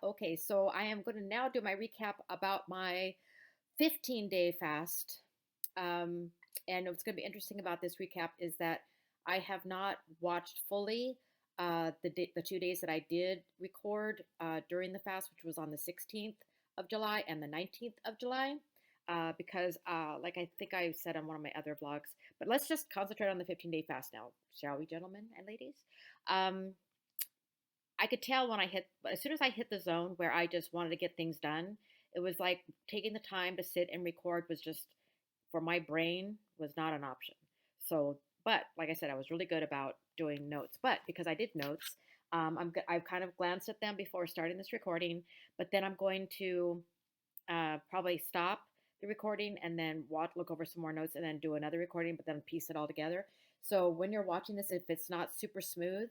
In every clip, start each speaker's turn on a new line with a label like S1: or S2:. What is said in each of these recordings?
S1: Okay, so I am going to now do my recap about my 15-day fast. Um, and what's going to be interesting about this recap is that I have not watched fully the 2 days that I did record during the fast, which was on the 16th of July and the 19th of July, because, like I think I said on one of my other vlogs, but let's just concentrate on the 15-day fast now, shall we, gentlemen and ladies? Um, I could tell when as soon as I hit the zone where I just wanted to get things done, it was like taking the time to sit and record was just, for my brain, was not an option. So, but like I said, I was really good about doing notes. But because I did notes, I've kind of glanced at them before starting this recording, but then I'm going to probably stop the recording and then look over some more notes and then do another recording, but then piece it all together. So when you're watching this, if it's not super smooth,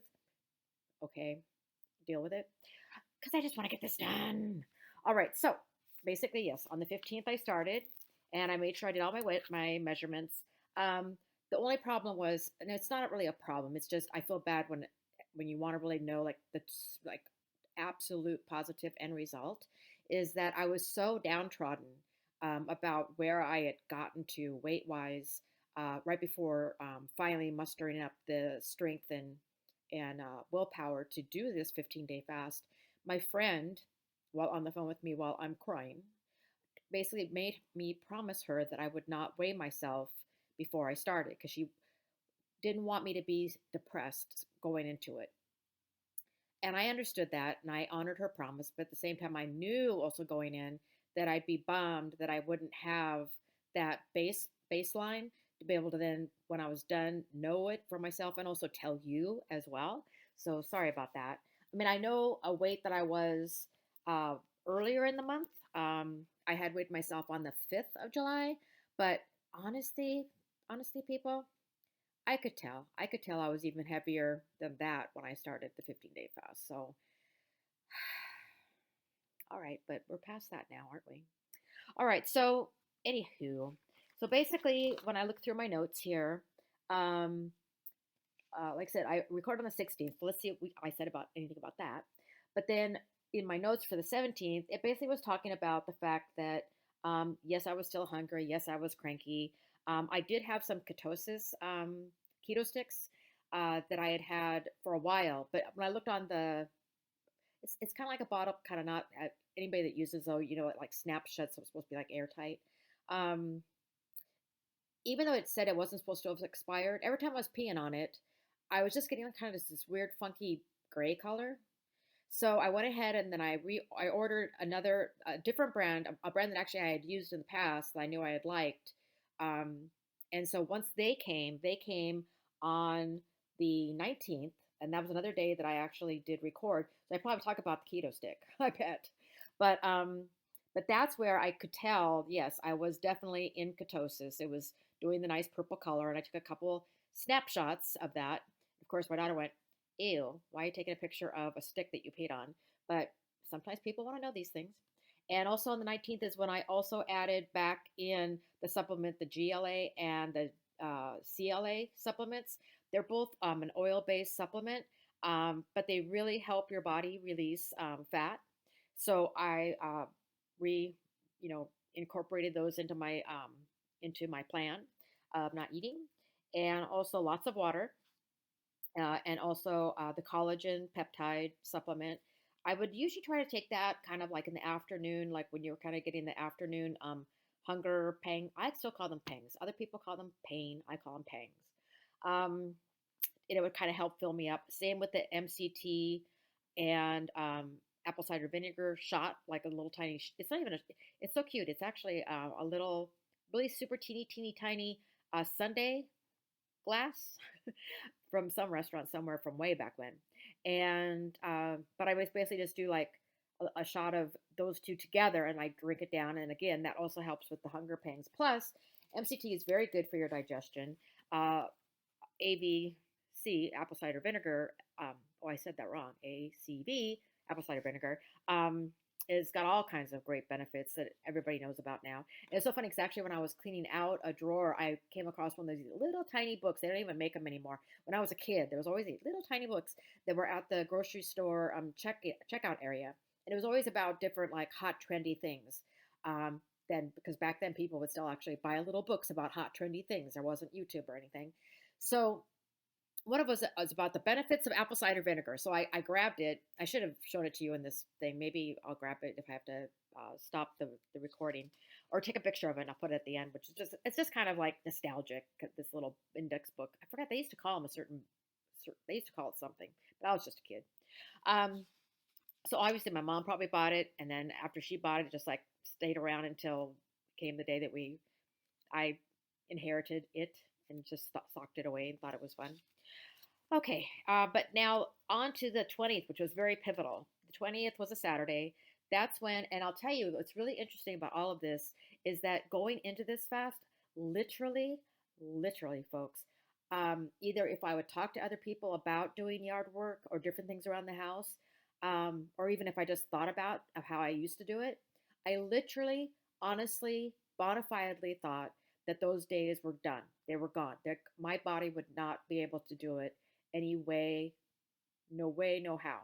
S1: okay, deal with it because I just want to get this done. All right, so basically, yes, on the 15th I started, and I made sure I did all my measurements. Um, the only problem was, and it's not really a problem. It's just I feel bad when you want to really know like like absolute positive end result, is that I was so downtrodden about where I had gotten to weight wise right before finally mustering up the strength and willpower to do this 15-day fast. My friend, while on the phone with me while I'm crying, basically made me promise her that I would not weigh myself before I started because she didn't want me to be depressed going into it. And I understood that and I honored her promise, but at the same time, I knew also going in that I'd be bummed that I wouldn't have that baseline to be able to then, when I was done, know it for myself and also tell you as well. So sorry about that. I mean, I know a weight that I was uh, earlier in the month. I had weighed myself on the 5th of July, but honestly, honestly, people, I could tell. I could tell I was even heavier than that when I started the 15-day fast. So, all right, but we're past that now, aren't we? All right, so anywho, so basically, when I look through my notes here, um, like I said, I recorded on the 16th. So let's see if I said about anything about that. But then in my notes for the 17th, it basically was talking about the fact that yes, I was still hungry. Yes, I was cranky. I did have some ketosis keto sticks that I had had for a while. But when I looked on it's kind of like a bottle, kind of not anybody that uses though, it like snapshots. So it's supposed to be like airtight. Um, Even though it said it wasn't supposed to have expired, every time I was peeing on it, I was just getting kind of this weird, funky gray color. So I went ahead and then I ordered another different brand, a brand that actually I had used in the past that I knew I had liked. Um, and so once they came on the 19th, and that was another day that I actually did record. So I probably talk about the keto stick, I bet. But um, but that's where I could tell, yes, I was definitely in ketosis. It was doing the nice purple color, and I took a couple snapshots of that. Of course, my daughter went, ew, why are you taking a picture of a stick that you peed on? But sometimes people want to know these things. And also on the 19th is when I also added back in the supplement, the GLA and the CLA supplements. They're both an oil based supplement, but they really help your body release fat. So I you know, incorporated those into my plan of not eating, and also lots of water and also the collagen peptide supplement. I would usually try to take that kind of like in the afternoon, like when you're kind of getting the afternoon hunger pang. I still call them pangs. Other people call them pain. I call them pangs. Um, and it would kind of help fill me up. Same with the MCT and apple cider vinegar shot, like a little tiny. It's not even It's so cute. It's actually a little, really super teeny tiny sundae glass from some restaurant somewhere from way back when. And but I was basically just do like a shot of those two together and I drink it down. And again, that also helps with the hunger pangs. Plus, MCT is very good for your digestion. AVC, apple cider vinegar. Oh, I said that wrong. ACV, apple cider vinegar. It's got all kinds of great benefits that everybody knows about now. And it's so funny because actually, when I was cleaning out a drawer, I came across one of these little tiny books. They don't even make them anymore. When I was a kid, there was always these little tiny books that were at the grocery store checkout area, and it was always about different like hot trendy things. Then because back then people would still actually buy little books about hot trendy things. There wasn't YouTube or anything. So one of us was about the benefits of apple cider vinegar. So I grabbed it. I should have shown it to you in this thing. Maybe I'll grab it if I have to stop the recording, or take a picture of it and I'll put it at the end, which is just, it's just kind of like nostalgic. This little index book. I forgot they used to call them a certain, they used to call it something, but I was just a kid. Um, so obviously my mom probably bought it, and then after she bought it, it just like stayed around until came the day that I inherited it and just socked it away and thought it was fun. Okay, but now on to the 20th, which was very pivotal. The 20th was a Saturday. That's when, and I'll tell you what's really interesting about all of this is that going into this fast, literally, literally, folks, either if I would talk to other people about doing yard work or different things around the house, or even if I just thought about of how I used to do it, I literally, honestly, bona fidely thought that those days were done. They were gone. My body would not be able to do it any way, no how.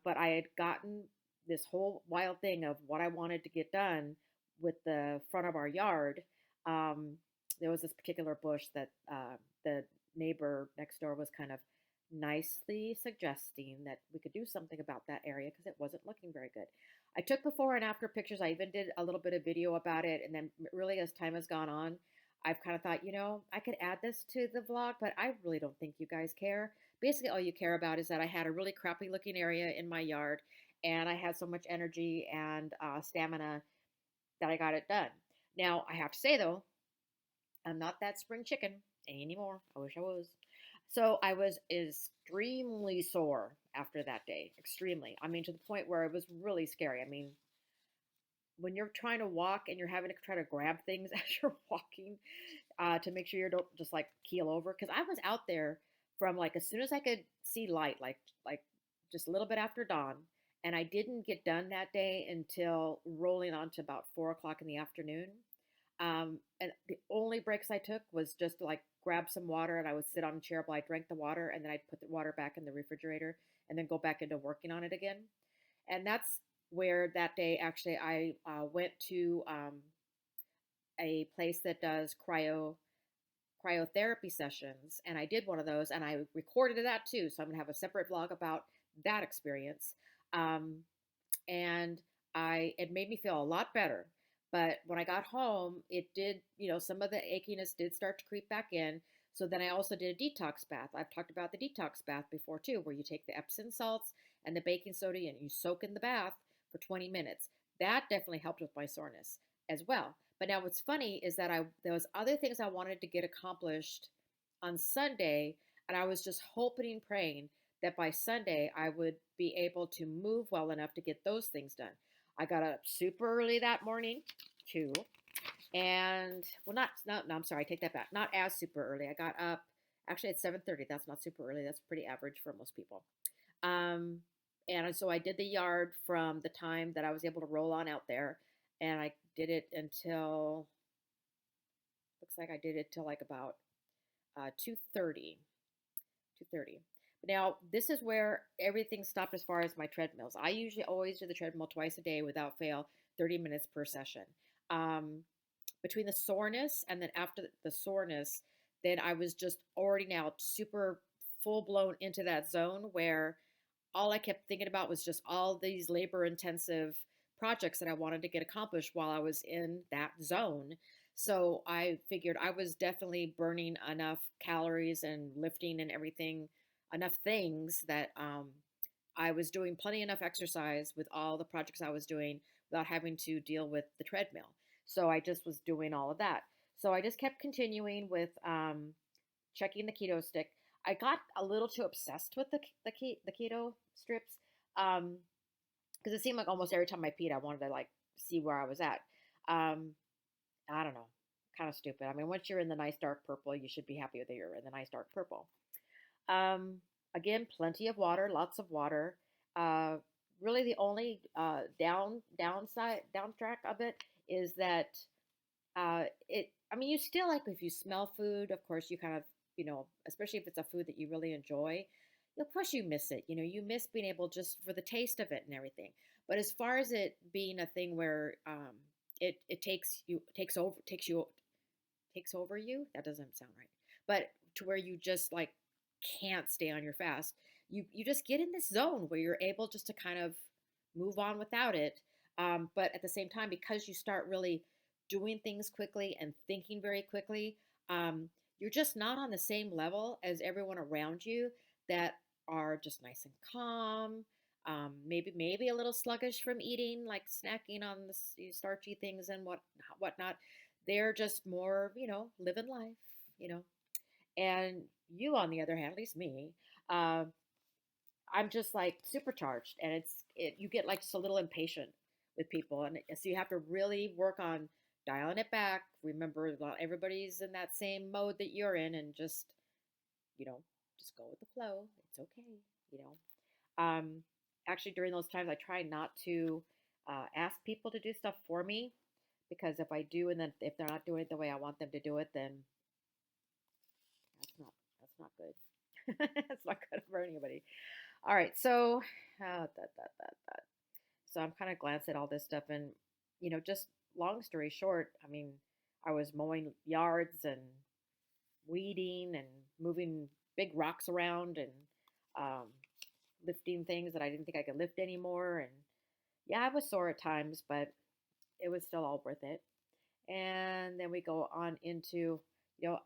S1: But I had gotten this whole wild thing of what I wanted to get done with the front of our yard. Um, there was this particular bush that the neighbor next door was kind of nicely suggesting that we could do something about that area because it wasn't looking very good. I took before and after pictures. I even did a little bit of video about it. And then, really, as time has gone on, I've kind of thought, I could add this to the vlog, but I really don't think you guys care. Basically, all you care about is that I had a really crappy looking area in my yard, and I had so much energy and stamina that I got it done. Now, I have to say, though, I'm not that spring chicken anymore. I wish I was. So I was extremely sore after that day. Extremely. I mean, to the point where it was really scary. I mean, when you're trying to walk and you're having to try to grab things as you're walking to make sure you don't just like keel over. Because I was out there from like as soon as I could see light, like just a little bit after dawn, and I didn't get done that day until rolling on to about 4 o'clock in the afternoon. And the only breaks I took was just to like grab some water, and I would sit on a chair while I drank the water, and then I'd put the water back in the refrigerator and then go back into working on it again. And that's where that day actually I went to a place that does cryotherapy sessions, and I did one of those, and I recorded that too. So I'm gonna have a separate vlog about that experience. Um, and it made me feel a lot better. But when I got home, it did, some of the achiness did start to creep back in. So then I also did a detox bath. I've talked about the detox bath before too, where you take the Epsom salts and the baking soda and you soak in the bath for 20 minutes. That definitely helped with my soreness as well. But now what's funny is that there was other things I wanted to get accomplished on Sunday, and I was just hoping and praying that by Sunday I would be able to move well enough to get those things done. I got up super early that morning too. And well, no, I'm sorry, I take that back. Not as super early. I got up actually at 7:30. That's not super early. That's pretty average for most people. Um, and so I did the yard from the time that I was able to roll on out there, and I did it until looks like I did it till like about 2:30. 2:30. Now, this is where everything stopped as far as my treadmills. I usually always do the treadmill twice a day without fail, 30 minutes per session. Um, Between the soreness and then after the soreness, then I was just already now super full blown into that zone where all I kept thinking about was just all these labor intensive projects that I wanted to get accomplished while I was in that zone. So I figured I was definitely burning enough calories and lifting and everything, enough things that I was doing plenty enough exercise with all the projects I was doing without having to deal with the treadmill. So I just was doing all of that. So I just kept continuing with checking the keto stick. I got a little too obsessed with the keto strips because it seemed like almost every time I peed, I wanted to like see where I was at. Um, I don't know, kind of stupid. I mean, once you're in the nice dark purple, you should be happy that you're in the nice dark purple. Um, Again, plenty of water, lots of water. Uh, Really, the only downtrack of it is that it. I mean, you still like if you smell food. Of course, you kind of especially if it's a food that you really enjoy, of course you miss it. You miss being able just for the taste of it and everything. But as far as it being a thing where it takes over you, that doesn't sound right. But to where you just like can't stay on your fast, you just get in this zone where you're able just to kind of move on without it. But at the same time, because you start really doing things quickly and thinking very quickly, you're just not on the same level as everyone around you that are just nice and calm. Maybe a little sluggish from eating, like snacking on the starchy things and whatnot. They're just more, living life, you know. And you, on the other hand, at least me, uh, I'm just like supercharged, and you get like just a little impatient with people, and so you have to really work on dialing it back. Remember, not everybody's in that same mode that you're in, and you know, just go with the flow. It's okay, you know. Actually, during those times, I try not to ask people to do stuff for me because if I do, and then if they're not doing it the way I want them to do it, then that's not good. That's not good for anybody. All right, so that. So I'm kind of glancing at all this stuff, and just long story short, I mean, I was mowing yards and weeding and moving big rocks around and um, lifting things that I didn't think I could lift anymore. And yeah, I was sore at times, but it was still all worth it. And then we go on into,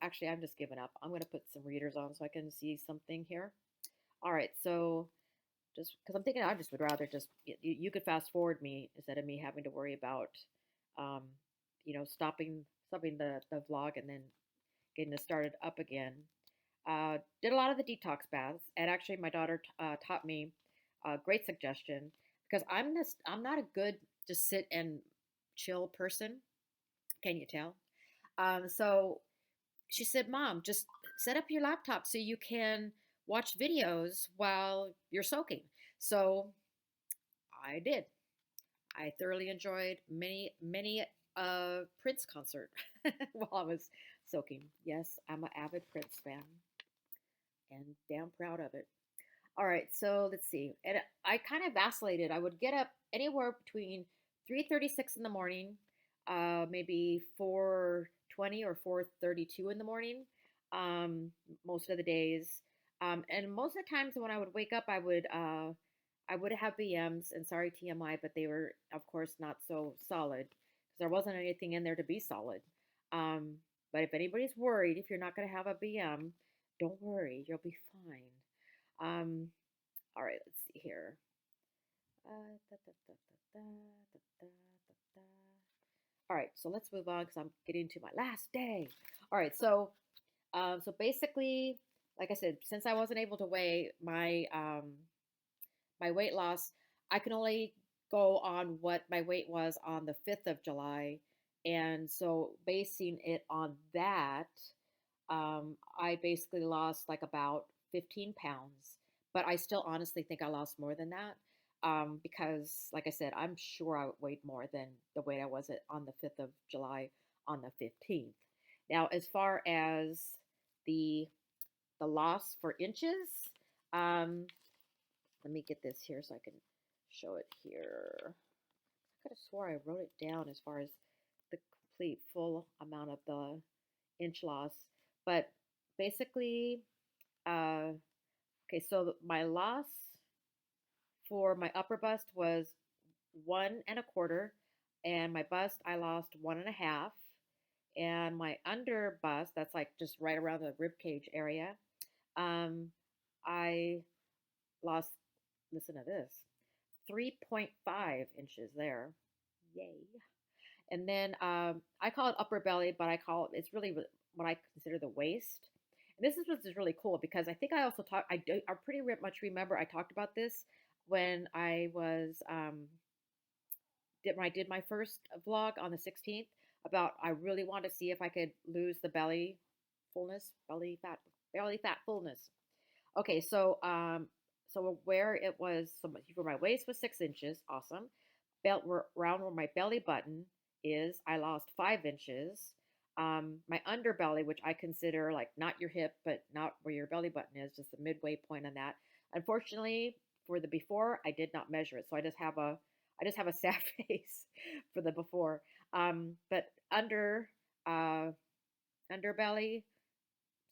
S1: actually, I'm just giving up. I'm going to put some readers on so I can see something here. All right, so just because I'm thinking I just would rather just you could fast forward me instead of me having to worry about um, stopping the vlog and then getting it started up again. Did a lot of the detox baths, and actually my daughter taught me a great suggestion because I'm not a good just sit and chill person. Can you tell? So she said, "Mom, just set up your laptop so you can watch videos while you're soaking." So I did. I thoroughly enjoyed many Prince concert while I was soaking. Yes, I'm an avid Prince fan and damn proud of it. All right, so let's see. And I kind of vacillated. I would get up anywhere between 3:36 in the morning, maybe 4:20 or 4:32 in the morning, most of the days. And most of the times when I would wake up, I would have BMs, and sorry TMI, but they were of course not so solid because there wasn't anything in there to be solid. Um, but if anybody's worried, if you're not going to have a BM, don't worry, you'll be fine. Um, all right, let's see here. Da, da, da, da, da, da, da, da. All right, so let's move on because I'm getting to my last day. All right, so basically, like I said, since I wasn't able to weigh my weight loss, I can only go on what my weight was on the 5th of July, and so basing it on that, I basically lost like about 15 pounds, but I still honestly think I lost more than that because, like I said, I'm sure I weighed more than the weight I was at on the 5th of July on the 15th. Now, as far as the the loss for inches, um, let me get this here so I can show it here. I could have swore I wrote it down as far as the complete full amount of the inch loss, but basically, uh, okay, so my loss for my upper bust was 1 1/4, and my bust I lost 1 1/2, and my under bust, that's like just right around the rib cage area, um, I lost. Listen to this, 3.5 inches there. Yay! And then I call it upper belly, but it's really what I consider the waist. And this is what's really cool because I think I also talked. I pretty much remember I talked about this when I did my first vlog on the 16th about I really want to see if I could lose the belly fullness, belly fat fullness. Okay, so where it was, so where my waist was 6 inches, awesome. Belt around where my belly button is, I lost 5 inches. My underbelly, which I consider like not your hip, but not where your belly button is, just the midway point on that, Unfortunately, for the before, I did not measure it, so I just have a sad face for the before. But uh, underbelly,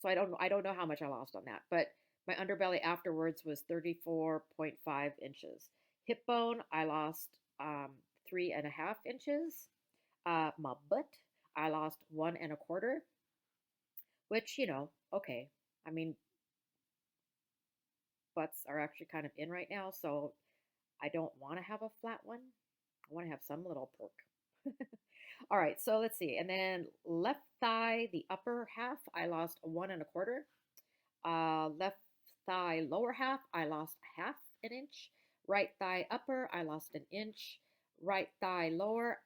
S1: so I don't know how much I lost on that, but my underbelly afterwards was 34.5 inches. Hip bone, I lost 3.5 inches. My butt, I lost 1.25, which, okay. I mean, butts are actually kind of in right now, so I don't want to have a flat one. I want to have some little perk. All right, so let's see. And then left thigh, the upper half, I lost 1.25. Left thigh lower half, I lost half an inch. Right thigh upper, I lost an inch. Right thigh lower,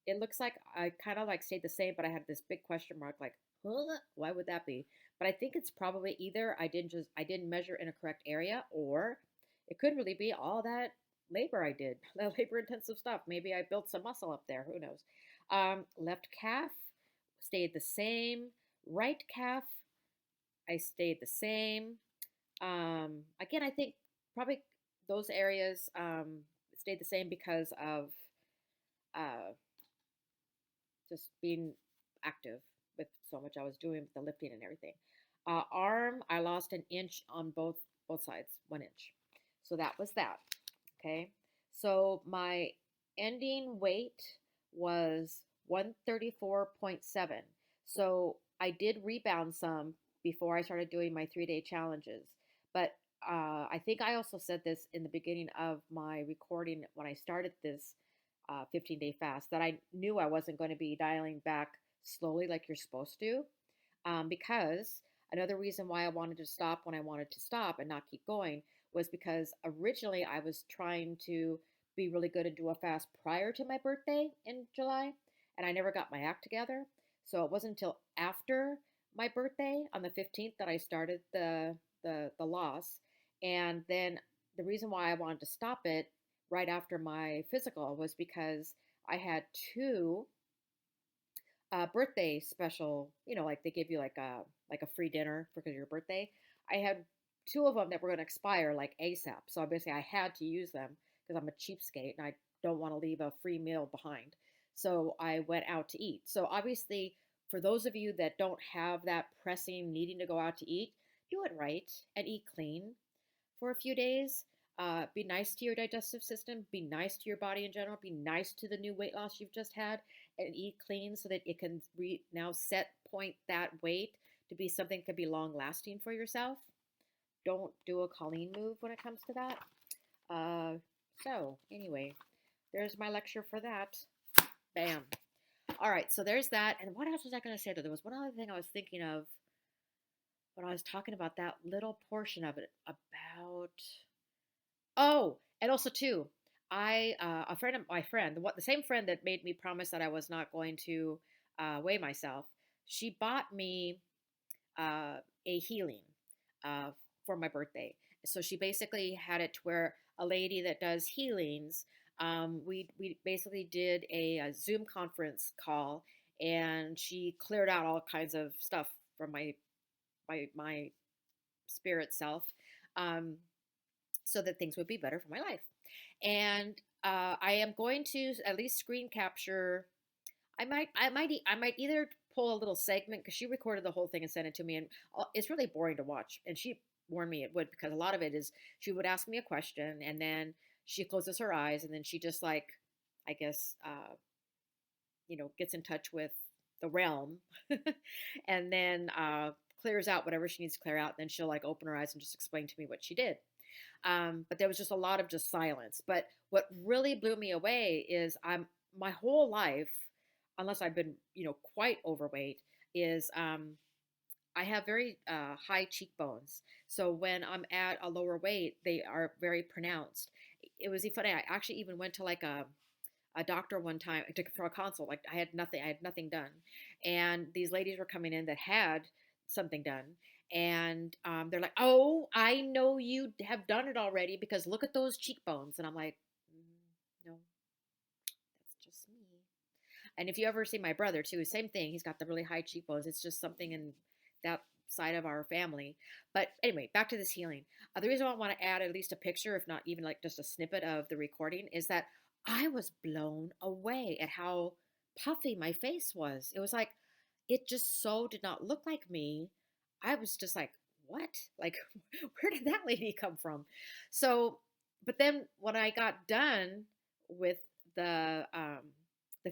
S1: it looks like I kind of like stayed the same, but I had this big question mark, like, huh? Why would that be? But I think it's probably either I didn't measure in a correct area, or it could really be all that labor I did, that labor intensive stuff. Maybe I built some muscle up there. Who knows? Left calf stayed the same. Right calf, I stayed the same. Again, I think probably those areas stayed the same because of uh, just being active with so much I was doing with the lifting and everything. Arm, I lost an inch on both sides, 1 inch. So that was that. Okay. So my ending weight was 134.7. So I did rebound some before I started doing my 3 day challenges. But I think I also said this in the beginning of my recording when I started this 15-day fast, that I knew I wasn't going to be dialing back slowly like you're supposed to. Because another reason why I wanted to stop when I wanted to stop and not keep going was because originally I was trying to be really good and do a fast prior to my birthday in July, and I never got my act together. So it wasn't until after my birthday on the 15th that I started the loss. And then the reason why I wanted to stop it right after my physical was because I had two birthday special, like they give you like a free dinner for your birthday. I had two of them that were going to expire like ASAP. So obviously I had to use them because I'm a cheapskate and I don't want to leave a free meal behind. So I went out to eat. So obviously, for those of you that don't have that pressing needing to go out to eat, do it right and eat clean for a few days. Be nice to your digestive system. Be nice to your body in general. Be nice to the new weight loss you've just had, and eat clean so that it can now set point that weight to be something that could be long lasting for yourself. Don't do a Colleen move when it comes to that. So anyway, there's my lecture for that. Bam. All right, so there's that. And what else was I going to say? There was one other thing I was thinking of when I was talking about that little portion of it about. Oh, and also too, a friend of my friend, the same friend that made me promise that I was not going to weigh myself, she bought me a healing uh, for my birthday. So she basically had it to where a lady that does healings, we basically did a Zoom conference call, and she cleared out all kinds of stuff from my spirit self. Um, so that things would be better for my life. And I am going to at least screen capture. I might either pull a little segment because she recorded the whole thing and sent it to me, and it's really boring to watch. And she warned me it would, because a lot of it is she would ask me a question and then she closes her eyes and then she just like, I guess, gets in touch with the realm, and then clears out whatever she needs to clear out. Then she'll like open her eyes and just explain to me what she did. But there was just a lot of just silence. But what really blew me away is my whole life, unless I've been, quite overweight, is I have very high cheekbones. So when I'm at a lower weight, they are very pronounced. It was funny. I actually even went to like a doctor one time for a consult. Like I had nothing done, and these ladies were coming in that had something done, and they're like, "Oh, I know you have done it already because look at those cheekbones," and I'm like, No, that's just me." And if you ever see my brother too, same thing. He's got the really high cheekbones. It's just something in that side of our family. But anyway, back to this healing. The reason why I want to add at least a picture, if not even like just a snippet of the recording, is that I was blown away at how puffy my face was. It was like, it just so did not look like me. I was just like, what? Like, where did that lady come from? So, but then when I got done with the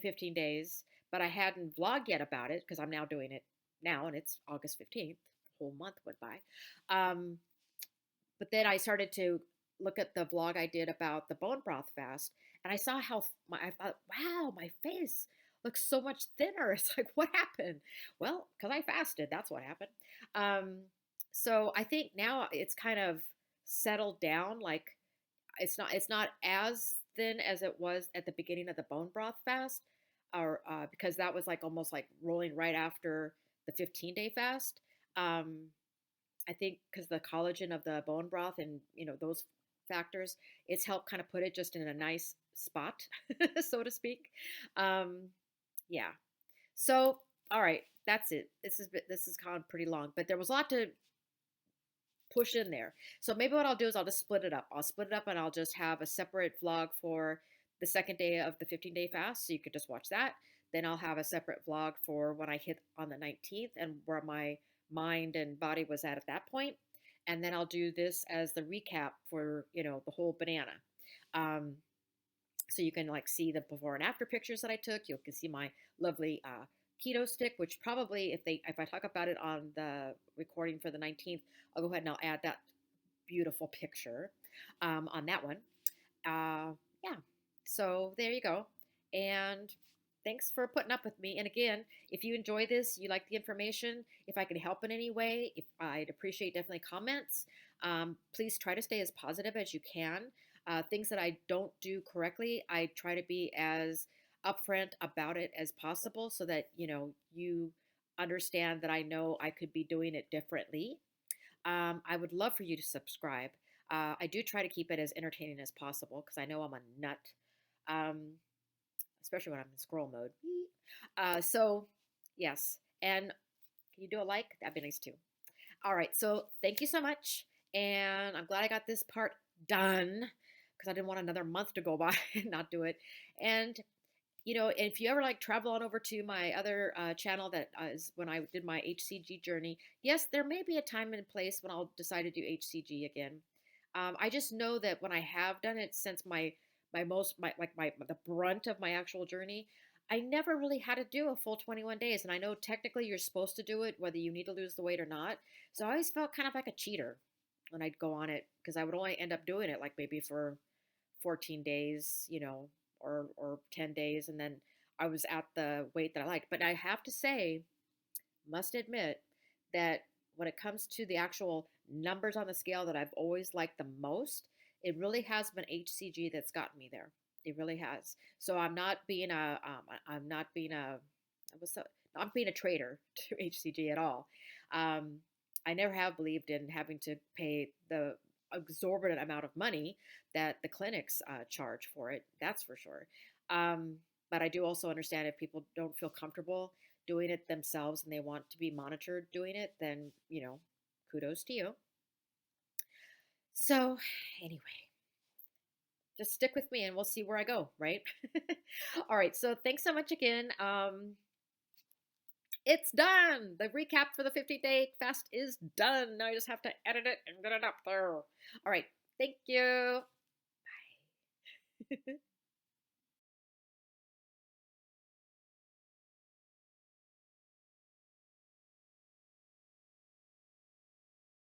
S1: 15 days, but I hadn't vlogged yet about it because I'm now doing it now, and it's August 15th. Whole month went by. Um, but then I started to look at the vlog I did about the bone broth fast, and I saw how I thought, wow, my face looks so much thinner. It's like, what happened? Well, because I fasted, that's what happened. Um, so I think now it's kind of settled down. Like it's not as thin as it was at the beginning of the bone broth fast, or because that was like almost like rolling right after the 15-day fast. Um, I think because the collagen of the bone broth and those factors, it's helped kind of put it just in a nice spot, so to speak. Um, yeah. So all right, that's it. This is gone pretty long, but there was a lot to push in there. So maybe what I'll do is I'll just split it up. I'll split it up and I'll just have a separate vlog for the second day of the 15-day fast. So you could just watch that. Then I'll have a separate vlog for when I hit on the 19th and where my mind and body was at that point. And then I'll do this as the recap for, the whole banana. Um, so you can like see the before and after pictures that I took. You can see my lovely keto stick, which probably if I talk about it on the recording for the 19th, I'll go ahead and I'll add that beautiful picture on that one. Yeah, so there you go. And thanks for putting up with me. And again, if you enjoy this, you like the information, if I can help in any way, if I'd appreciate definitely comments. Please try to stay as positive as you can. Things that I don't do correctly, I try to be as upfront about it as possible so that you understand that I know I could be doing it differently. I would love for you to subscribe. I do try to keep it as entertaining as possible because I know I'm a nut, um, especially when I'm in scroll mode. So, yes. And can you do a like? That'd be nice too. All right. So, thank you so much. And I'm glad I got this part done because I didn't want another month to go by and not do it. And if you ever like travel on over to my other channel that is when I did my HCG journey, yes, there may be a time and place when I'll decide to do HCG again. I just know that when I have done it since the brunt of my actual journey, I never really had to do a full 21 days. And I know technically you're supposed to do it whether you need to lose the weight or not. So I always felt kind of like a cheater when I'd go on it because I would only end up doing it like maybe for 14 days, or 10 days. And then I was at the weight that I liked. But I have to say, must admit that when it comes to the actual numbers on the scale that I've always liked the most, it really has been HCG that's gotten me there. It really has. So I'm not being a, what's that? Not being a traitor to HCG at all. Um, I never have believed in having to pay the exorbitant amount of money that the clinics charge for it. That's for sure. Um, but I do also understand if people don't feel comfortable doing it themselves and they want to be monitored doing it, then, kudos to you. So, anyway, just stick with me and we'll see where I go, right? All right. So, thanks so much again. It's done. The recap for the 50-day fast is done. Now I just have to edit it and get it up there. All right. Thank you. Bye.